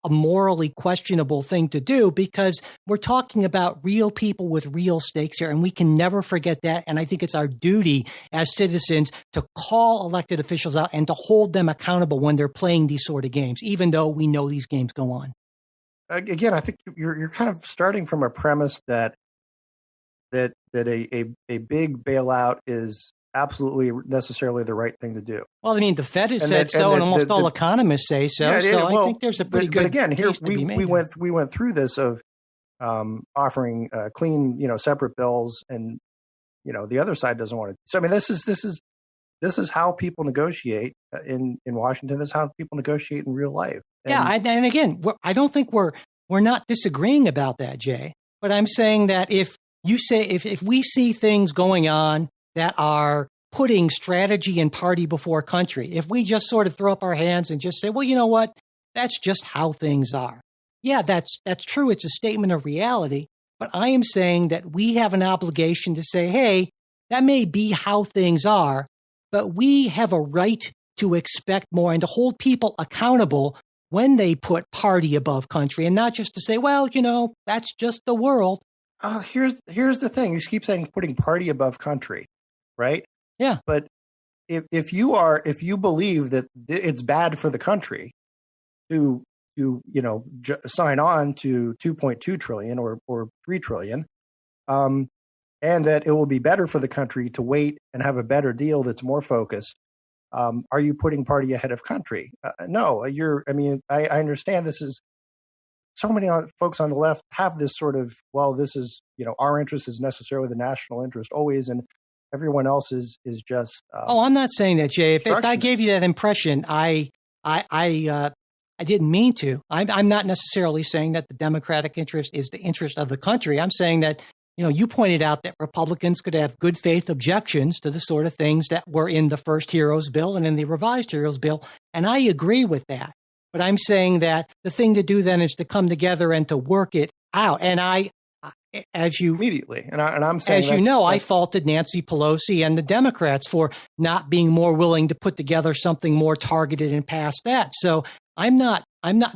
a morally questionable thing to do, because we're talking about real people with real stakes here, and we can never forget that. And I think it's our duty as citizens to call elected officials out and to hold them accountable when they're playing these sort of games, even though we know these games go on. Again, I think you're kind of starting from a premise that a big bailout is absolutely necessarily the right thing to do. Well, I mean, the Fed has said so, and almost all economists say so. So I think there's a pretty good. But again, here case to be made. we went through this of offering clean, separate bills, and the other side doesn't want it. So I mean, this is how people negotiate in Washington. This is how people negotiate in real life. And again, I don't think we're not disagreeing about that, Jay. But I'm saying that if we see things going on that are putting strategy and party before country, if we just sort of throw up our hands and just say, well, you know what, that's just how things are. Yeah, that's true. It's a statement of reality. But I am saying that we have an obligation to say, hey, that may be how things are, but we have a right to expect more and to hold people accountable when they put party above country, and not just to say, well, that's just the world. Here's the thing. You keep saying putting party above country, right? Yeah. But if you believe that it's bad for the country to sign on to 2.2 trillion or 3 trillion, and that it will be better for the country to wait and have a better deal that's more focused. Are you putting party ahead of country? No, I understand this is so many folks on the left have this sort of, well, this is, our interest is necessarily the national interest always, and everyone else is just. I'm not saying that, Jay. If I gave you that impression, I didn't mean to. I'm not necessarily saying that the Democratic interest is the interest of the country. I'm saying that, you pointed out that Republicans could have good faith objections to the sort of things that were in the first Heroes Bill and in the revised Heroes Bill. And I agree with that. But I'm saying that the thing to do then is to come together and to work it out. And immediately. And I'm saying, as I faulted Nancy Pelosi and the Democrats for not being more willing to put together something more targeted and pass that. So I'm not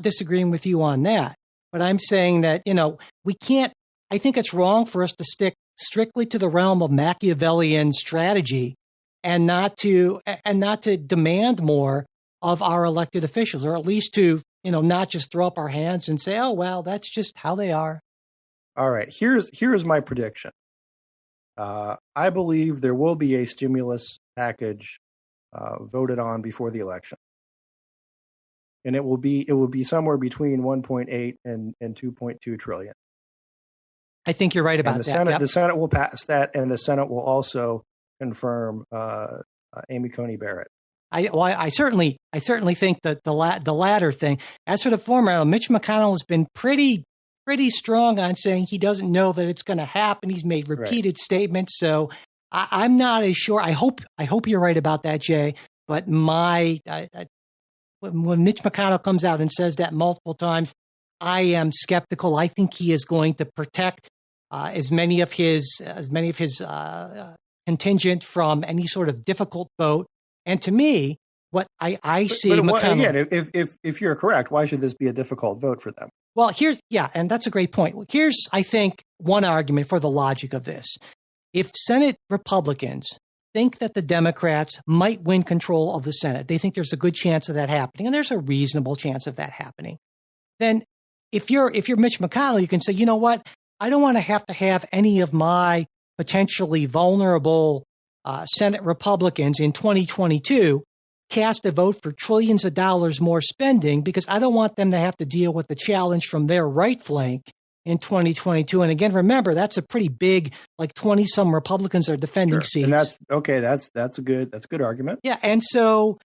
disagreeing with you on that, but I'm saying that, we can't, I think it's wrong for us to stick strictly to the realm of Machiavellian strategy and not to demand more of our elected officials, or at least to, not just throw up our hands and say, oh, well, that's just how they are. All right. Here's my prediction. I believe there will be a stimulus package voted on before the election. And it will be somewhere between 1.8 and 2.2 trillion. I think you're right about that. Senate, the Senate will pass that, and the Senate will also confirm Amy Coney Barrett. I certainly think that the latter thing. As for the former, Mitch McConnell has been pretty strong on saying he doesn't know that it's going to happen. He's made repeated statements, so I'm not as sure. I hope you're right about that, Jay. But when Mitch McConnell comes out and says that multiple times, I am skeptical. I think he is going to protect as many of his contingent from any sort of difficult vote. And to me, what I see, McConnell, again, if you're correct, why should this be a difficult vote for them? Well, and that's a great point. Here's, I think, one argument for the logic of this. If Senate Republicans think that the Democrats might win control of the Senate, they think there's a good chance of that happening, and there's a reasonable chance of that happening, then if you're Mitch McConnell, you can say, you know what, I don't want to have any of my potentially vulnerable Senate Republicans in 2022 cast a vote for trillions of dollars more spending, because I don't want them to have to deal with the challenge from their right flank in 2022. And again, remember, that's a pretty big, like 20 some Republicans are defending seats. And that's okay. That's a good argument. Yeah. And so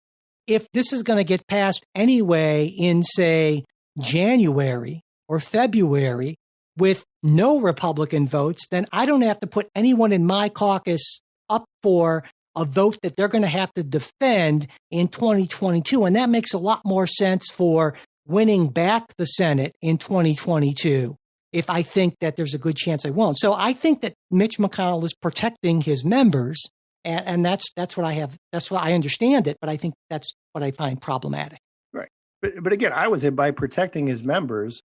if this is going to get passed anyway in, say, January or February with no Republican votes, then I don't have to put anyone in my caucus up for a vote that they're going to have to defend in 2022. And that makes a lot more sense for winning back the Senate in 2022 if I think that there's a good chance I won't. So I think that Mitch McConnell is protecting his members, and that's what I understand it, but I think that's what I find problematic. Right. But again, I was by protecting his members,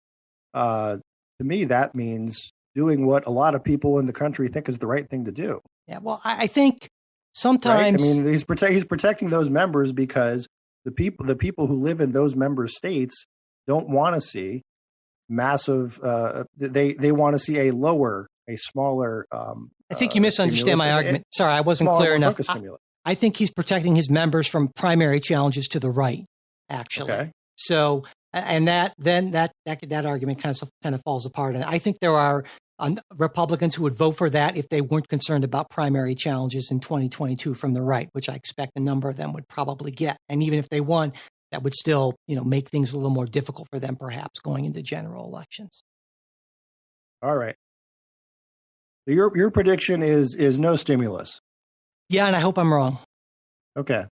to me, that means doing what a lot of people in the country think is the right thing to do. Yeah, well, I think sometimes, right? I mean, he's protecting those members because the people who live in those member states don't want to see massive. They want to see a smaller. I think you misunderstand my argument. Sorry, I wasn't clear enough. I think he's protecting his members from primary challenges to the right, actually. Okay. So, and that argument kind of falls apart. And I think there are Republicans who would vote for that if they weren't concerned about primary challenges in 2022 from the right, which I expect a number of them would probably get. And even if they won, that would still, make things a little more difficult for them, perhaps, going into general elections. All right. So your prediction is no stimulus. Yeah, and I hope I'm wrong. Okay.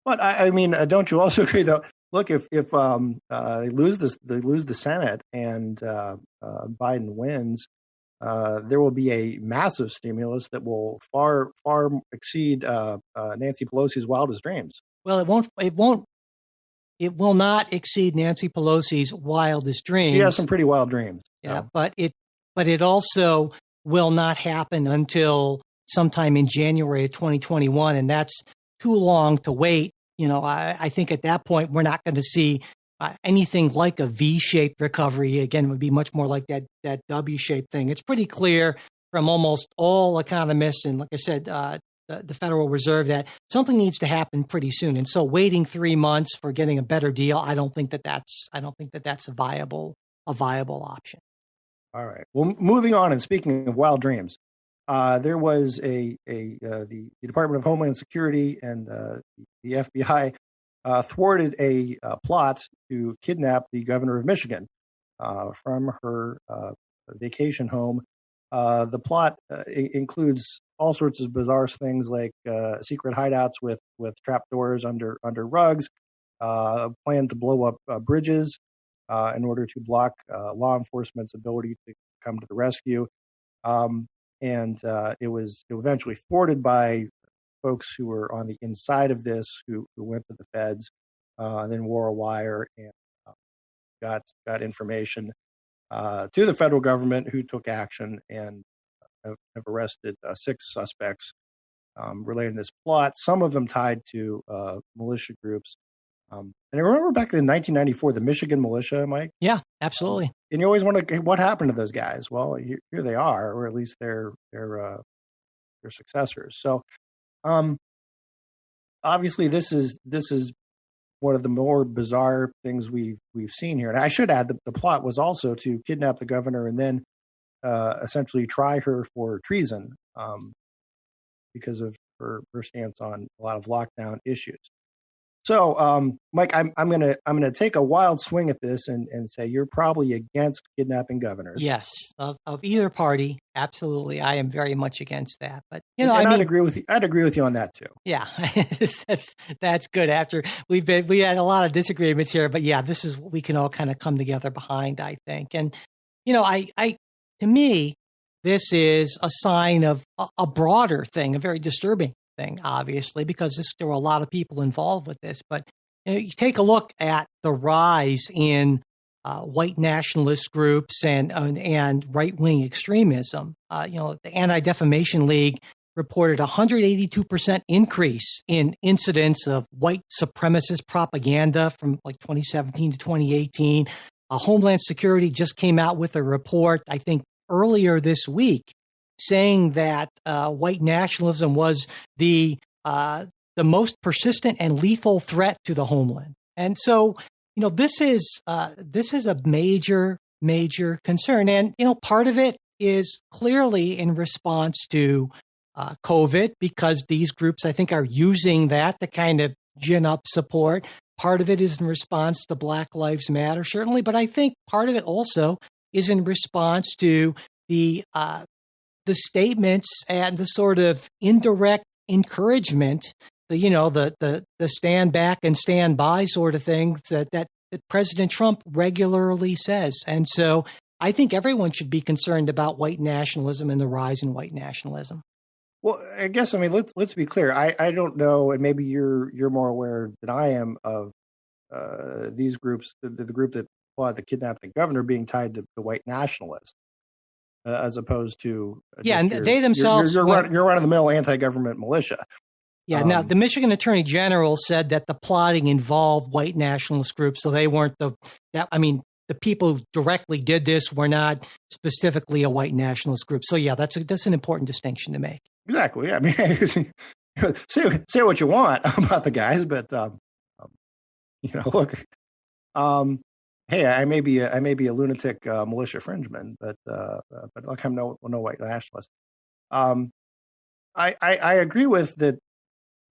But I mean, don't you also agree though? Look, if they lose the Senate and Biden wins, there will be a massive stimulus that will far exceed Nancy Pelosi's wildest dreams. Well, it will not exceed Nancy Pelosi's wildest dreams. She has some pretty wild dreams. Yeah, but it also will not happen until sometime in January of 2021, and that's too long to wait. I think at that point, we're not going to see anything like a V-shaped recovery. Again, it would be much more like that W-shaped thing. It's pretty clear from almost all economists, and like I said, the Federal Reserve, that something needs to happen pretty soon. And so, waiting 3 months for getting a better deal, I don't think that's a viable option. All right. Well, moving on, and speaking of wild dreams, there was the Department of Homeland Security and the FBI thwarted a plot to kidnap the governor of Michigan from her vacation home. The plot includes all sorts of bizarre things like secret hideouts with trapdoors under rugs, a plan to blow up bridges in order to block law enforcement's ability to come to the rescue. And it was eventually thwarted by folks who were on the inside of this, who went to the feds, and then wore a wire and got information to the federal government, who took action and have arrested 6 suspects related to this plot, some of them tied to militia groups. And I remember back in 1994, the Michigan militia, Mike. Yeah, absolutely. And you always wonder, what happened to those guys? Well, here they are, or at least their successors. So, obviously, this is one of the more bizarre things we've seen here. And I should add that the plot was also to kidnap the governor and then essentially try her for treason because of her stance on a lot of lockdown issues. So, Mike, I'm gonna take a wild swing at this and say you're probably against kidnapping governors. Yes, of either party, absolutely. I am very much against that. But I'd agree with you. I'd agree with you on that too. Yeah, that's good. After we had a lot of disagreements here, but yeah, this is what we can all kind of come together behind, I think. And to me, this is a sign of a broader thing, a very disturbing thing, obviously, because there were a lot of people involved with this. But you take a look at the rise in white nationalist groups and right-wing extremism. The Anti-Defamation League reported 182% increase in incidents of white supremacist propaganda from like 2017 to 2018. Homeland Security just came out with a report, I think, earlier this week, saying that white nationalism was the most persistent and lethal threat to the homeland. And so, this is a major concern. And part of it is clearly in response to COVID, because these groups, I think, are using that to kind of gin up support. Part of it is in response to Black Lives Matter, certainly, but I think part of it also is in response to the statements and the sort of indirect encouragement, the stand back and stand by sort of things that President Trump regularly says. And so I think everyone should be concerned about white nationalism and the rise in white nationalism. Well, I guess, let's be clear. I don't know, and maybe you're more aware than I am of these groups, the group that plotted to kidnap the governor being tied to the white nationalists, as opposed to and they themselves you're run-of-the-mill anti-government militia. Yeah. Now, the Michigan Attorney General said that the plotting involved white nationalist groups, so they weren't the people who directly did this were not specifically a white nationalist group. So yeah, that's an important distinction to make. Exactly. Yeah, say what you want about the guys, but look, hey, I may be a lunatic militia fringeman, but look, I'm no white nationalist. I agree with that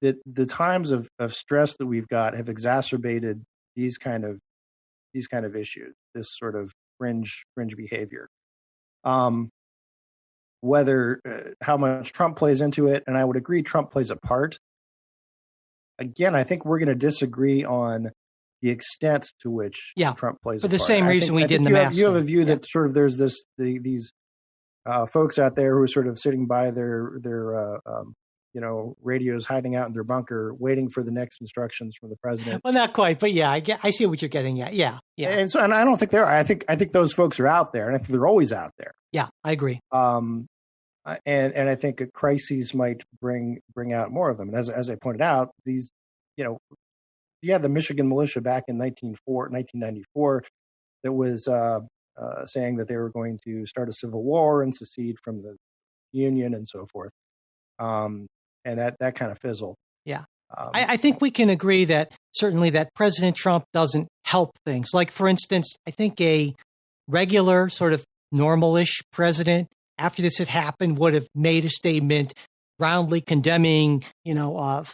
the times of stress that we've got have exacerbated these kind of issues, this sort of fringe behavior. Whether how much Trump plays into it, and I would agree Trump plays a part. Again, I think we're going to disagree on the extent to which Trump plays a part. For the same reason we did in the mask. You have a view that sort of there's these folks out there who are sort of sitting by their radios, hiding out in their bunker, waiting for the next instructions from the president. Well, not quite, but yeah, I see what you're getting at. Yeah. And I don't think they are. I think those folks are out there, and I think they're always out there. Yeah, I agree. And I think crises might bring out more of them. And as I pointed out, these, the Michigan militia back in 1994 that was saying that they were going to start a civil war and secede from the union and so forth. And that kind of fizzled. Yeah. I think we can agree that certainly that President Trump doesn't help things. Like, for instance, I think a regular sort of normal-ish president, after this had happened, would have made a statement roundly condemning,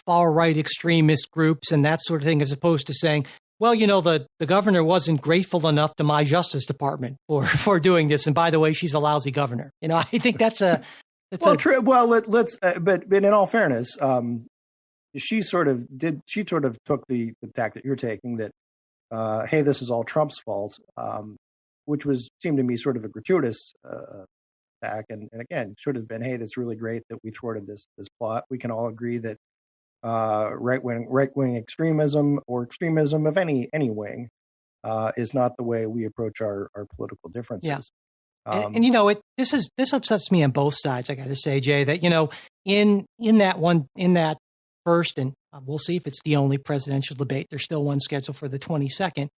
far-right extremist groups and that sort of thing, as opposed to saying, well, the governor wasn't grateful enough to my Justice Department for doing this. And by the way, she's a lousy governor. I think that's true. Well, let's, but in all fairness, she sort of took the tack that you're taking that, hey, this is all Trump's fault, which seemed to me sort of a gratuitous attack. And again, should have been, hey, that's really great that we thwarted this plot. We can all agree that right wing extremism or extremism of any wing is not the way we approach our political differences. Yeah. This upsets me on both sides. I got to say, Jay, that in that first, and we'll see if it's the only presidential debate. There's still one scheduled for the 22nd.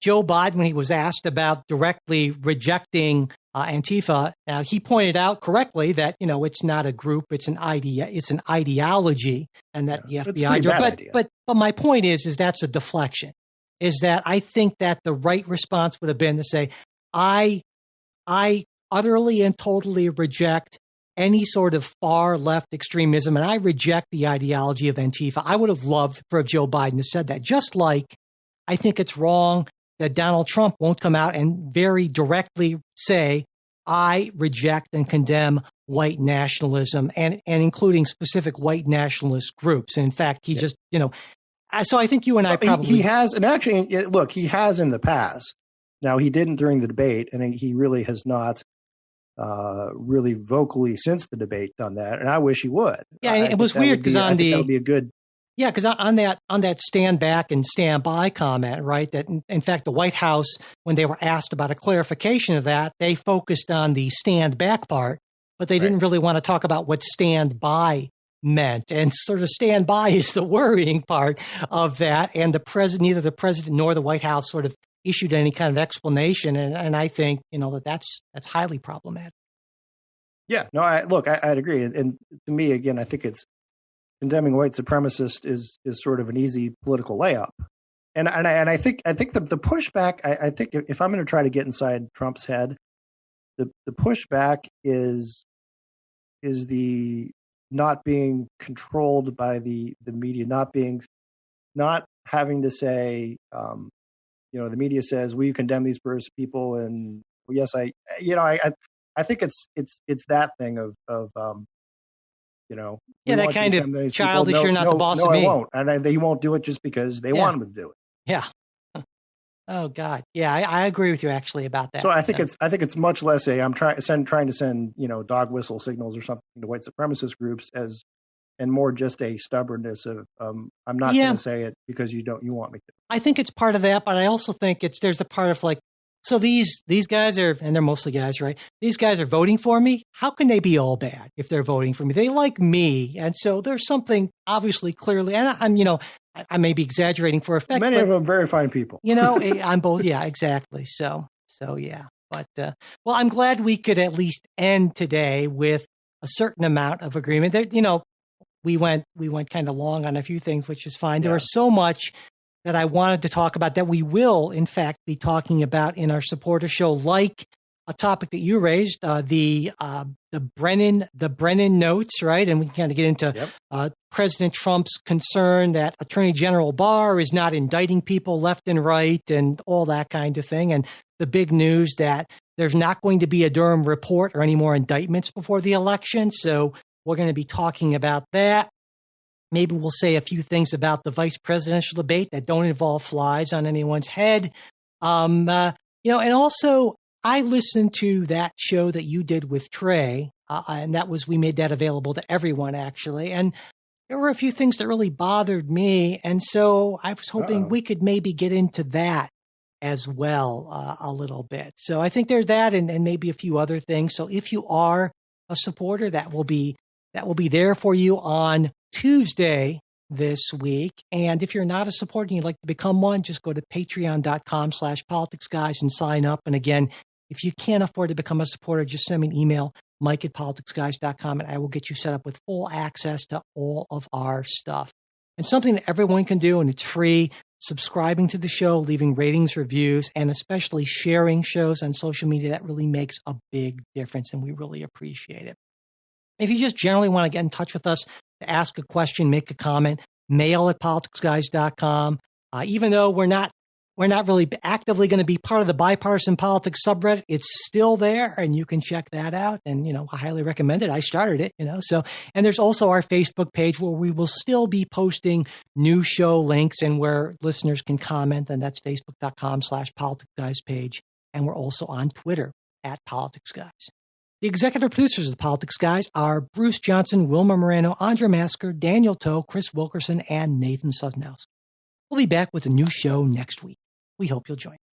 Joe Biden, when he was asked about directly rejecting Antifa, he pointed out correctly that it's not a group, it's an ideology, and that the FBI. But my point is that's a deflection. Is that I think that the right response would have been to say, I utterly and totally reject any sort of far left extremism, and I reject the ideology of Antifa. I would have loved for Joe Biden to said that. Just like I think it's wrong that Donald Trump won't come out and very directly say, I reject and condemn white nationalism and including specific white nationalist groups. And in fact, he just, so I think you and I probably. He has, and actually, look, he has in the past. Now, he didn't during the debate, and he really has not really vocally since the debate done that. And I wish he would. Yeah, and it was weird because that would be a good. Yeah, because on that stand back and stand by comment, right, that in fact, the White House, when they were asked about a clarification of that, they focused on the stand back part, but they didn't really want to talk about what stand by meant. And sort of stand by is the worrying part of that. And neither the president nor the White House sort of issued any kind of explanation. And I think, that's highly problematic. Yeah, no, I'd agree. And to me, again, I think it's, condemning white supremacists is sort of an easy political layup, and I think the pushback. I think if I'm going to try to get inside Trump's head, the pushback is the not being controlled by the media, not having to say, the media says, will you condemn these people? And well, yes, I think it's that thing of that kind of childish. You're not the boss of me. I won't, and he won't do it just because they want him to do it. Yeah. Oh God. Yeah, I agree with you actually about that. So I think it's much less I'm trying to send dog whistle signals or something to white supremacist groups and more just a stubbornness of I'm not going to say it because you want me to. I think it's part of that, but I also think there's a part of like. So these guys are, and they're mostly guys, right? These guys are voting for me. How can they be all bad if they're voting for me? They like me. And so there's something obviously clearly, and I may be exaggerating for effect. Many of them very fine people. I'm both. Yeah, exactly. So yeah. But, well, I'm glad we could at least end today with a certain amount of agreement. There, we went kind of long on a few things, which is fine. There was so much that I wanted to talk about that we will, in fact, be talking about in our supporter show, like a topic that you raised, the Brennan notes, right? And we can kind of get into President Trump's concern that Attorney General Barr is not indicting people left and right and all that kind of thing. And the big news that there's not going to be a Durham report or any more indictments before the election. So we're going to be talking about that. Maybe we'll say a few things about the vice presidential debate that don't involve flies on anyone's head. And also I listened to that show that you did with Trey, and we made that available to everyone actually. And there were a few things that really bothered me. And so I was hoping we could maybe get into that as well a little bit. So I think there's that and maybe a few other things. So if you are a supporter, that will be there for you on Tuesday this week. And if you're not a supporter and you'd like to become one, just go to patreon.com/politicsguys and sign up. And again, if you can't afford to become a supporter, just send me an email, mike@politicsguys.com, and I will get you set up with full access to all of our stuff. And something that everyone can do, and it's free, subscribing to the show, leaving ratings, reviews, and especially sharing shows on social media. That really makes a big difference, and we really appreciate it. If you just generally want to get in touch with us to ask a question, make a comment, mail@politicsguys.com. Even though we're not really actively going to be part of the bipartisan politics subreddit, it's still there, and you can check that out. And, I highly recommend it. I started it, so, and there's also our Facebook page where we will still be posting new show links and where listeners can comment, and that's facebook.com/politicsguys page. And we're also on Twitter @politicsguys. The executive producers of the Politics Guys are Bruce Johnson, Wilma Moreno, Andra Masker, Daniel Toe, Chris Wilkerson, and Nathan Suddenhouse. We'll be back with a new show next week. We hope you'll join.